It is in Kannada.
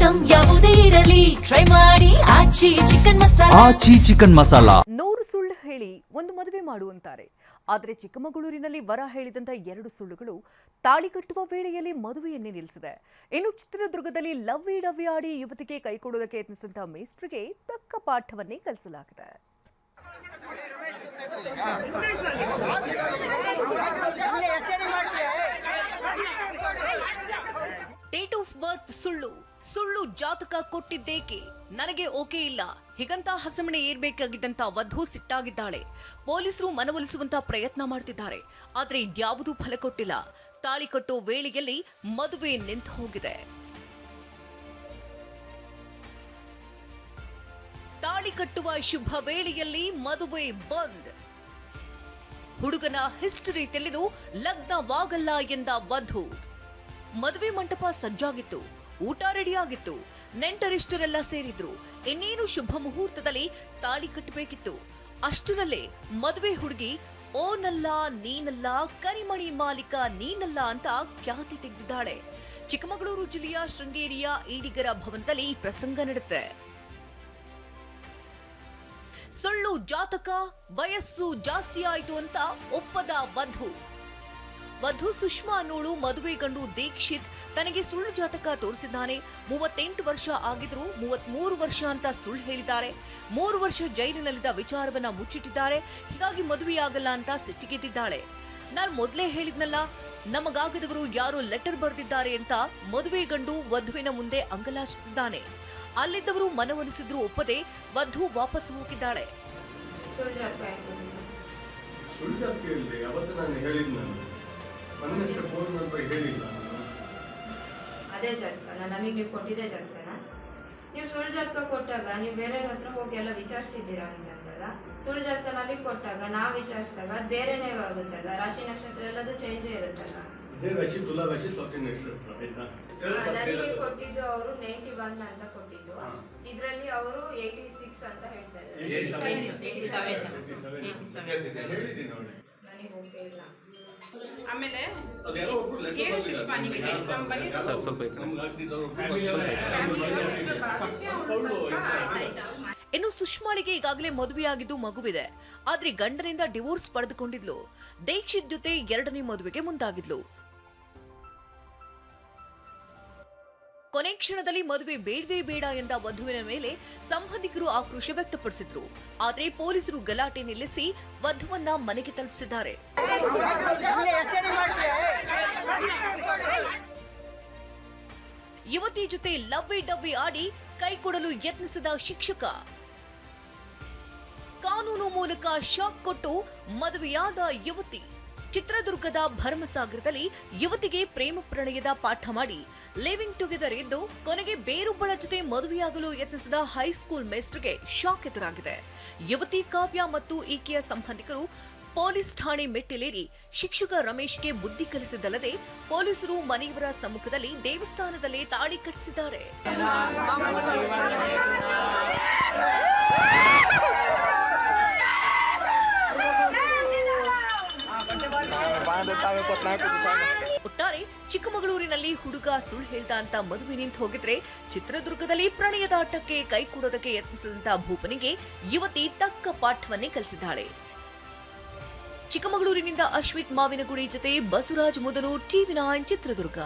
ಐಟಂ ಯಾವುದೇ ಇರಲಿ ಟ್ರೈ ಮಾಡಿ ಆಚಿ ಚಿಕನ್ ಮಸಾಲಾ. 100 ಸುಳ್ಳು ಹೇಳಿ ಒಂದು ಮದುವೆ ಮಾಡುವಂತಾರೆ. ಆದರೆ ಚಿಕ್ಕಮಗಳೂರಿನಲ್ಲಿ ವರ ಹೇಳಿದಂತ 2 ಸುಳ್ಳುಗಳು ತಾಳಿ ಕಟ್ಟುವ ವೇಳೆಯಲ್ಲಿ ಮದುವೆಯನ್ನೇ ನಿಲ್ಲಿಸಿದೆ. ಇನ್ನು ಚಿತ್ರದುರ್ಗದಲ್ಲಿ ಲವ್ವಿ ಡವ್ವಿ ಆಡಿ ಯುವತಿಗೆ ಕೈ ಕೊಡೋದಕ್ಕೆ ಯತ್ನಿಸಿದಂತ ಮೇಸ್ಟ್ರಿಗೆ ತಕ್ಕ ಪಾಠವನ್ನೇ ಕಲಿಸಲಾಗಿದೆ. ಡೇಟ್ ಆಫ್ ಬರ್ತ್ ಸುಳ್ಳು ಜಾತಕ ಕೊಟ್ಟಿದ್ದೇಕೆ, ನನಗೆ ಓಕೆ ಇಲ್ಲ ಹೀಗಂತ ಹಸಮಣೆ ಏರ್ಬೇಕಾಗಿದ್ದಂತ ವಧು ಸಿಟ್ಟಾಗಿದ್ದಾಳೆ. ಪೊಲೀಸರು ಮನವೊಲಿಸುವಂತ ಪ್ರಯತ್ನ ಮಾಡ್ತಿದ್ದಾರೆ. ಆದ್ರೆ ಇದ್ಯಾವುದೂ ಫಲ ಕೊಟ್ಟಿಲ್ಲ. ತಾಳಿ ಕಟ್ಟೋ ವೇಳೆಯಲ್ಲಿ ಮದುವೆ ನಿಂತು ಹೋಗಿದೆ. ತಾಳಿ ಕಟ್ಟುವ ಶುಭ ವೇಳೆಯಲ್ಲಿ ಮದುವೆ ಬಂದ್. ಹುಡುಗನ ಹಿಸ್ಟರಿ ತಿಳಿದು ಲಗ್ನವಾಗಲ್ಲ ಎಂದ ವಧು. ಮದುವೆ ಮಂಟಪ ಸಜ್ಜಾಗಿತ್ತು, ಊಟ ರೆಡಿಯಾಗಿತ್ತು, ನೆಂಟರಿಷ್ಟರೆಲ್ಲ ಸೇರಿದ್ರು. ಇನ್ನೇನು ಶುಭ ಮುಹೂರ್ತದಲ್ಲಿ ತಾಳಿ ಕಟ್ಟಬೇಕಿತ್ತು. ಅಷ್ಟರಲ್ಲೇ ಮದುವೆ ಹುಡುಗಿ ಓನಲ್ಲ ನೀನಲ್ಲ, ಕರಿಮಣಿ ಮಾಲೀಕ ನೀನಲ್ಲ ಅಂತ ಖ್ಯಾತಿ ತೆಗೆದಿದ್ದಾಳೆ. ಚಿಕ್ಕಮಗಳೂರು ಜಿಲ್ಲೆಯ ಶೃಂಗೇರಿಯ ಈಡಿಗರ ಭವನದಲ್ಲಿ ಈ ಪ್ರಸಂಗ ನಡೆದಿದೆ. ಸುಳ್ಳು ಜಾತಕ, ವಯಸ್ಸು ಜಾಸ್ತಿ ಆಯಿತು ಅಂತ ಒಪ್ಪದ ವಧು ಸುಷ್ಮಾ ಅನ್ನೋಳು ಮದುವೆ ಗಂಡು ದೀಕ್ಷಿತ್ ತನಗೆ ಸುಳ್ಳು ಜಾತಕ ತೋರಿಸಿದ್ದಾನೆ. 38 ವರ್ಷ ಆಗಿದ್ರು 33 ವರ್ಷ ಅಂತ ಸುಳ್ಳು ಹೇಳಿದ್ದಾರೆ. 3 ವರ್ಷ ಜೈಲಿನಲ್ಲಿದ್ದ ವಿಚಾರವನ್ನ ಮುಚ್ಚಿಟ್ಟಿದ್ದಾರೆ. ಹೀಗಾಗಿ ಮದುವೆಯಾಗಲ್ಲ ಅಂತ ಸಿಟ್ಟಿಗೆದ್ದಿದ್ದಾಳೆ. ನಾನು ಮೊದಲೇ ಹೇಳಿದ್ನಲ್ಲ, ನಮಗಾಗದವರು ಯಾರೋ ಲೆಟರ್ ಬರೆದಿದ್ದಾರೆ ಅಂತ ಮದುವೆ ಗಂಡು ವಧುವಿನ ಮುಂದೆ ಅಂಗಲಾಚುತ್ತಿದ್ದಾನೆ. ಅಲ್ಲಿದ್ದವರು ಮನವೊಲಿಸಿದ್ರು ಒಪ್ಪದೆ ವಧು ವಾಪಸ್ ಹೋಗಿದ್ದಾಳೆ. ಅದೇ ಜಾತಕ ನಮಗೆ ನೀವು ಕೊಟ್ಟಿದ್ದೆ ಜಾತಕನ ನೀವು ಸುಳ್ಳು ಜಾತಕ ಕೊಟ್ಟಾಗ ನೀವು ಬೇರೆಯವ್ರ ಹತ್ರ ಹೋಗಿ ಎಲ್ಲ ವಿಚಾರಿಸಿದ್ದೀರಾ ಅಂತಂದಲ್ಲ. ಸುಳ್ಳು ಜಾತಕ ನಮಗೆ ಕೊಟ್ಟಾಗ ನಾವು ವಿಚಾರಿಸಿದಾಗ ಅದು ಬೇರೆನೇ ಆಗುತ್ತಲ್ಲ. ರಾಶಿ ನಕ್ಷತ್ರ ಎಲ್ಲದೂ ಚೇಂಜೇ ಇರುತ್ತಲ್ಲ. ನನಗೆ ಕೊಟ್ಟಿದ್ದು ಅವರು 91 ಅಂತ ಕೊಟ್ಟಿದ್ದು, ಇದರಲ್ಲಿ ಅವರು 86 ಅಂತ ಹೇಳ್ತಾ ಇದ್ದಾರೆ. ನನಗೆ ಓಕೆ ಇಲ್ಲ. ಆಮೇಲೆ ಇನ್ನು ಸುಷ್ಮಾಳಿಗೆ ಈಗಾಗಲೇ ಮದುವೆಯಾಗಿದ್ದು ಮಗುವಿದೆ. ಆದ್ರೆ ಗಂಡನಿಂದ ಡಿವೋರ್ಸ್ ಪಡೆದುಕೊಂಡಿದ್ಲು. ದೀಕ್ಷಿತ್ ಜೊತೆ 2ನೇ ಮದುವೆಗೆ ಮುಂದಾಗಿದ್ಲು. ಕೊನೆ ಕ್ಷಣದಲ್ಲಿ ಮದುವೆ ಬೇಡವೇ ಬೇಡ ಎಂದ ವಧುವಿನ ಮೇಲೆ ಸಂಬಂಧಿಕರು ಆಕ್ರೋಶ ವ್ಯಕ್ತಪಡಿಸಿದ್ರು. ಆದ್ರೆ ಪೊಲೀಸರು ಗಲಾಟೆ ನಿಲ್ಲಿಸಿ ವಧುವನ್ನ ಮನೆಗೆ ತಲುಪಿಸಿದ್ದಾರೆ. ಯುವತಿ ಜೊತೆ ಲವ್ವಿ ಡವ್ವಿ ಆಡಿ ಕೈ ಕೊಡಲು ಯತ್ನಿಸಿದ ಶಿಕ್ಷಕ. ಕಾನೂನು ಮೂಲಕ ಶಾಕ್ ಕೊಟ್ಟು ಮದುವೆಯಾದ ಯುವತಿ. ಚಿತ್ರದುರ್ಗದ ಭರಮಸಾಗರದಲ್ಲಿ ಯುವತಿಗೆ ಪ್ರೇಮ ಪ್ರಣಯದ ಪಾಠ ಮಾಡಿ ಲಿವಿಂಗ್ ಟುಗೆದರ್ ಇದ್ದು ಕೊನೆಗೆ ಬೇರೊಬ್ಬಳ ಜೊತೆ ಮದುವೆಯಾಗಲು ಯತ್ನಿಸಿದ ಹೈಸ್ಕೂಲ್ ಮೇಸ್ಟ್ರಿಗೆ ಶಾಕ್ ಎದುರಾಗಿದೆ. ಯುವತಿ ಕಾವ್ಯ ಮತ್ತು ಈಕೆಯ ಸಂಬಂಧಿಕರು ಪೊಲೀಸ್ ಠಾಣೆ ಮೆಟ್ಟಿಲೇರಿ ಶಿಕ್ಷಕ ರಮೇಶ್ಗೆ ಬುದ್ಧಿ ಕಲಿಸಿದ್ದಲ್ಲದೆ ಪೊಲೀಸರು ಮನೆಯವರ ಸಮ್ಮುಖದಲ್ಲಿ ದೇವಸ್ಥಾನದಲ್ಲಿ ತಾಳಿ ಕಟ್ಟಿಸಿದ್ದಾರೆ. ಒಟ್ಟಾರೆ ಚಿಕ್ಕಮಗಳೂರಿನಲ್ಲಿ ಹುಡುಗ ಸುಳ್ಳು ಹೇಳ್ದ ಅಂತ ಮದುವೆ ನಿಂತು ಹೋಗಿದ್ರೆ, ಚಿತ್ರದುರ್ಗದಲ್ಲಿ ಪ್ರಣಯದ ಆಟಕ್ಕೆ ಕೈ ಕೊಡೋದಕ್ಕೆ ಯತ್ನಿಸಿದಂತ ಭೂಪನಿಗೆ ಯುವತಿ ತಕ್ಕ ಪಾಠವನ್ನೇ ಕಲಿಸಿದ್ದಾಳೆ. ಚಿಕ್ಕಮಗಳೂರಿನಿಂದ ಅಶ್ವಿತ್ ಮಾವಿನಗುಡಿ ಜೊತೆ ಬಸವರಾಜ್ ಮುದನೂರ್, TV9 ಚಿತ್ರದುರ್ಗ.